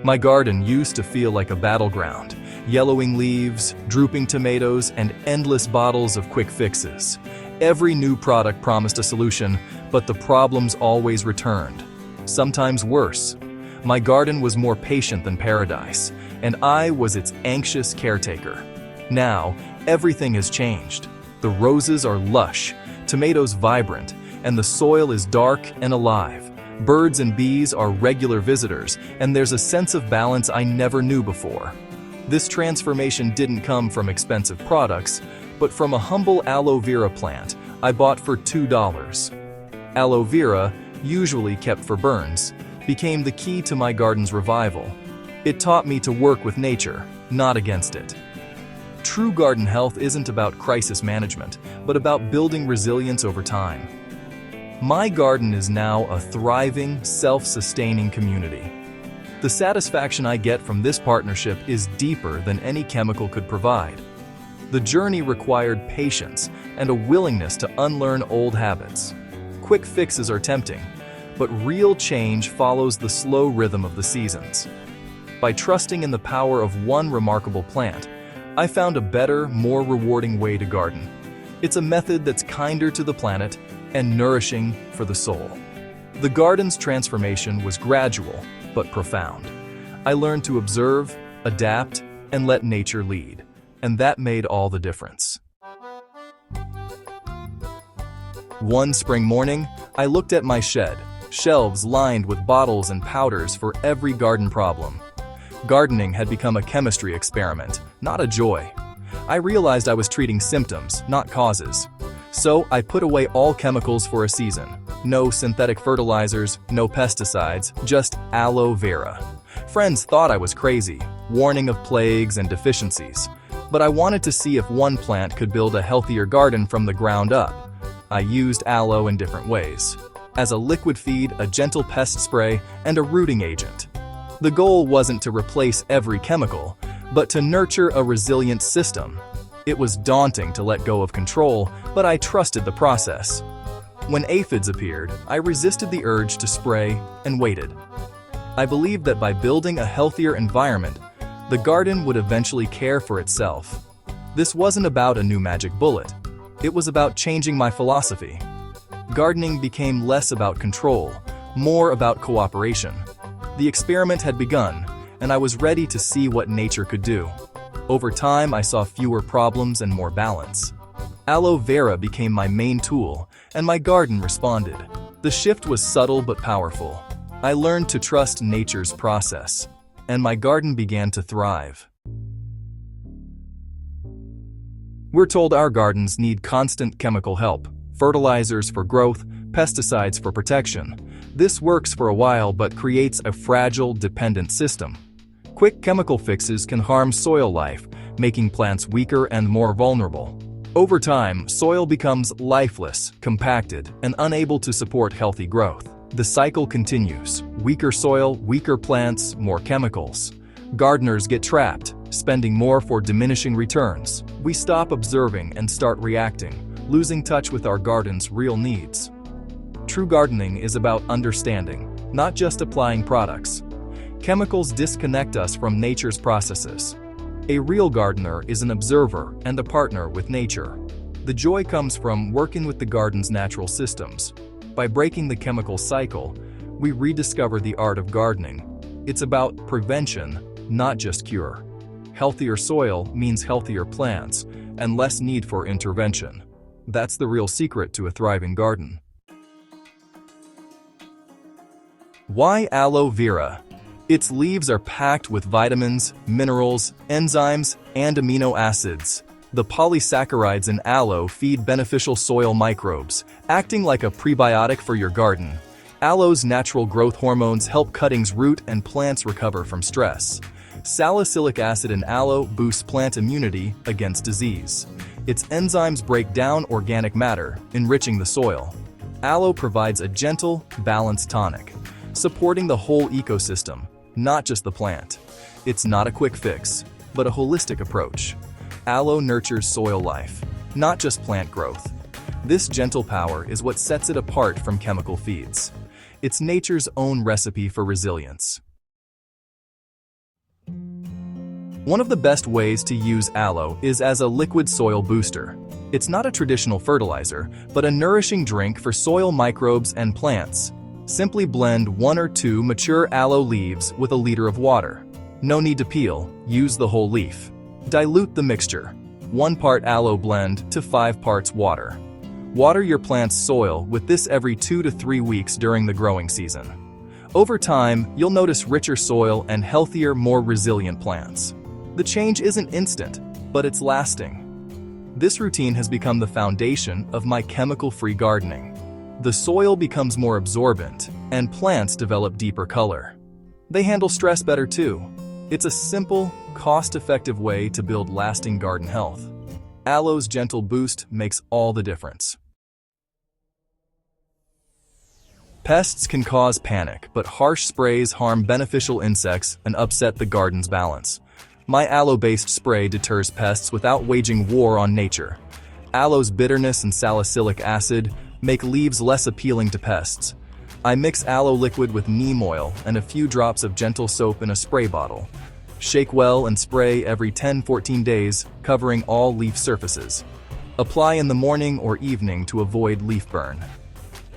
My garden used to feel like a battleground. Yellowing leaves, drooping tomatoes, and endless bottles of quick fixes. Every new product promised a solution, but the problems always returned. Sometimes worse. My garden was more patient than paradise, and I was its anxious caretaker. Now, everything has changed. The roses are lush, tomatoes vibrant, and the soil is dark and alive. Birds and bees are regular visitors, and there's a sense of balance I never knew before. This transformation didn't come from expensive products, but from a humble aloe vera plant I bought for $2. Aloe vera, usually kept for burns, became the key to my garden's revival. It taught me to work with nature, not against it. True garden health isn't about crisis management, but about building resilience over time. My garden is now a thriving, self-sustaining community. The satisfaction I get from this partnership is deeper than any chemical could provide. The journey required patience and a willingness to unlearn old habits. Quick fixes are tempting, but real change follows the slow rhythm of the seasons. By trusting in the power of one remarkable plant, I found a better, more rewarding way to garden. It's a method that's kinder to the planet and nourishing for the soul. The garden's transformation was gradual, but profound. I learned to observe, adapt, and let nature lead, and that made all the difference. One spring morning, I looked at my shed, shelves lined with bottles and powders for every garden problem. Gardening had become a chemistry experiment, not a joy. I realized I was treating symptoms, not causes. So I put away all chemicals for a season. No synthetic fertilizers, no pesticides, just aloe vera. Friends thought I was crazy, warning of plagues and deficiencies. But I wanted to see if one plant could build a healthier garden from the ground up. I used aloe in different ways. As a liquid feed, a gentle pest spray, and a rooting agent. The goal wasn't to replace every chemical, but to nurture a resilient system. It was daunting to let go of control, but I trusted the process. When aphids appeared, I resisted the urge to spray and waited. I believed that by building a healthier environment, the garden would eventually care for itself. This wasn't about a new magic bullet. It was about changing my philosophy. Gardening became less about control, more about cooperation. The experiment had begun, and I was ready to see what nature could do. Over time, I saw fewer problems and more balance. Aloe vera became my main tool, and my garden responded. The shift was subtle but powerful. I learned to trust nature's process, and my garden began to thrive. We're told our gardens need constant chemical help, fertilizers for growth, pesticides for protection. This works for a while but creates a fragile, dependent system. Quick chemical fixes can harm soil life, making plants weaker and more vulnerable. Over time, soil becomes lifeless, compacted, and unable to support healthy growth. The cycle continues. Weaker soil, weaker plants, more chemicals. Gardeners get trapped, spending more for diminishing returns. We stop observing and start reacting, losing touch with our garden's real needs. True gardening is about understanding, not just applying products. Chemicals disconnect us from nature's processes. A real gardener is an observer and a partner with nature. The joy comes from working with the garden's natural systems. By breaking the chemical cycle, we rediscover the art of gardening. It's about prevention, not just cure. Healthier soil means healthier plants and less need for intervention. That's the real secret to a thriving garden. Why aloe vera? Its leaves are packed with vitamins, minerals, enzymes, and amino acids. The polysaccharides in aloe feed beneficial soil microbes, acting like a prebiotic for your garden. Aloe's natural growth hormones help cuttings root and plants recover from stress. Salicylic acid in aloe boosts plant immunity against disease. Its enzymes break down organic matter, enriching the soil. Aloe provides a gentle, balanced tonic, supporting the whole ecosystem, not just the plant. It's not a quick fix, but a holistic approach. Aloe nurtures soil life, not just plant growth. This gentle power is what sets it apart from chemical feeds. It's nature's own recipe for resilience. One of the best ways to use aloe is as a liquid soil booster. It's not a traditional fertilizer, but a nourishing drink for soil microbes and plants. Simply blend 1 or 2 mature aloe leaves with a liter of water. No need to peel, use the whole leaf. Dilute the mixture, 1 part aloe blend to 5 parts water. Water your plant's soil with this every 2 to 3 weeks during the growing season. Over time, you'll notice richer soil and healthier, more resilient plants. The change isn't instant, but it's lasting. This routine has become the foundation of my chemical-free gardening. The soil becomes more absorbent, and plants develop deeper color. They handle stress better too. It's a simple, cost-effective way to build lasting garden health. Aloe's gentle boost makes all the difference. Pests can cause panic, but harsh sprays harm beneficial insects and upset the garden's balance. My aloe-based spray deters pests without waging war on nature. Aloe's bitterness and salicylic acid make leaves less appealing to pests. I mix aloe liquid with neem oil and a few drops of gentle soap in a spray bottle. Shake well and spray every 10-14 days, covering all leaf surfaces. Apply in the morning or evening to avoid leaf burn.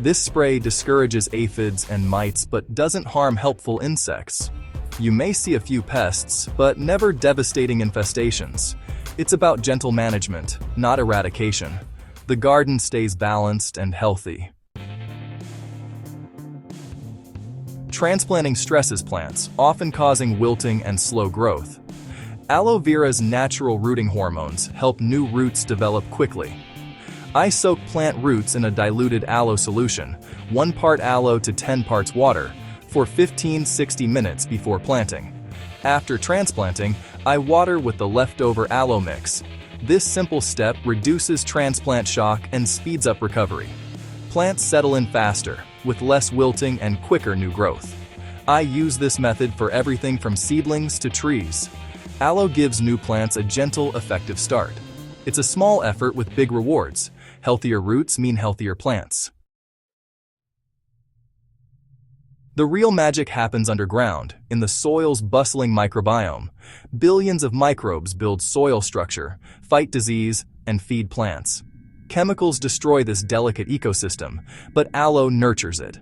This spray discourages aphids and mites but doesn't harm helpful insects. You may see a few pests, but never devastating infestations. It's about gentle management, not eradication. The garden stays balanced and healthy. Transplanting stresses plants, often causing wilting and slow growth. Aloe Vera's natural rooting hormones help new roots develop quickly. I soak plant roots in a diluted aloe solution, 1 part aloe to 10 parts water, for 15-60 minutes before planting. After transplanting, I water with the leftover aloe mix. This simple step reduces transplant shock and speeds up recovery. Plants settle in faster, with less wilting and quicker new growth. I use this method for everything from seedlings to trees. Aloe gives new plants a gentle, effective start. It's a small effort with big rewards. Healthier roots mean healthier plants. The real magic happens underground, in the soil's bustling microbiome. Billions of microbes build soil structure, fight disease, and feed plants. Chemicals destroy this delicate ecosystem, but aloe nurtures it.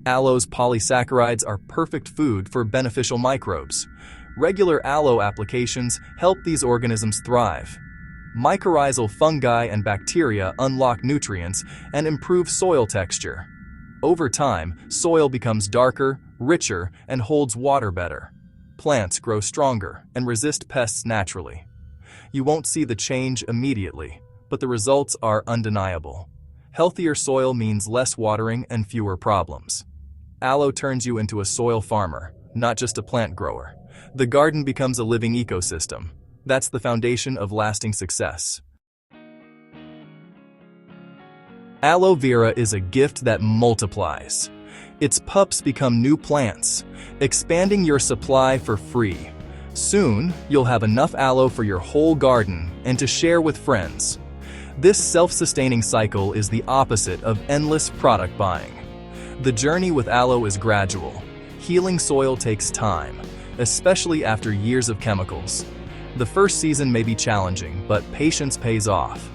Aloe's polysaccharides are perfect food for beneficial microbes. Regular aloe applications help these organisms thrive. Mycorrhizal fungi and bacteria unlock nutrients and improve soil texture. Over time, soil becomes darker, richer, and holds water better. Plants grow stronger and resist pests naturally. You won't see the change immediately, but the results are undeniable. Healthier soil means less watering and fewer problems. Aloe turns you into a soil farmer, not just a plant grower. The garden becomes a living ecosystem. That's the foundation of lasting success. Aloe Vera is a gift that multiplies. Its pups become new plants, expanding your supply for free. Soon, you'll have enough aloe for your whole garden and to share with friends. This self-sustaining cycle is the opposite of endless product buying. The journey with aloe is gradual. Healing soil takes time, especially after years of chemicals. The first season may be challenging, but patience pays off.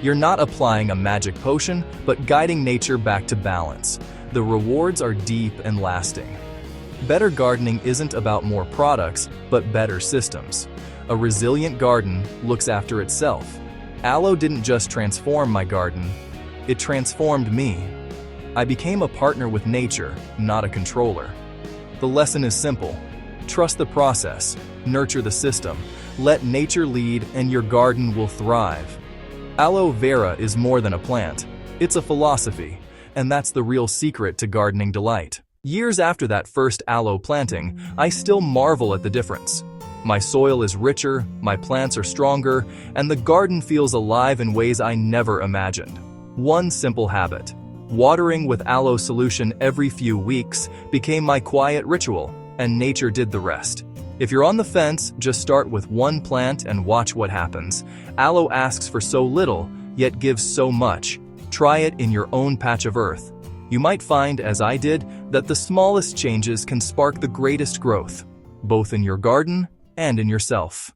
You're not applying a magic potion, but guiding nature back to balance. The rewards are deep and lasting. Better gardening isn't about more products, but better systems. A resilient garden looks after itself. Aloe didn't just transform my garden, it transformed me. I became a partner with nature, not a controller. The lesson is simple. Trust the process, nurture the system, let nature lead, and your garden will thrive. Aloe Vera is more than a plant. It's a philosophy, and that's the real secret to gardening delight. Years after that first aloe planting, I still marvel at the difference. My soil is richer, my plants are stronger, and the garden feels alive in ways I never imagined. One simple habit. Watering with aloe solution every few weeks became my quiet ritual, and nature did the rest. If you're on the fence, just start with 1 plant and watch what happens. Aloe asks for so little, yet gives so much. Try it in your own patch of earth. You might find, as I did, that the smallest changes can spark the greatest growth, both in your garden and in yourself.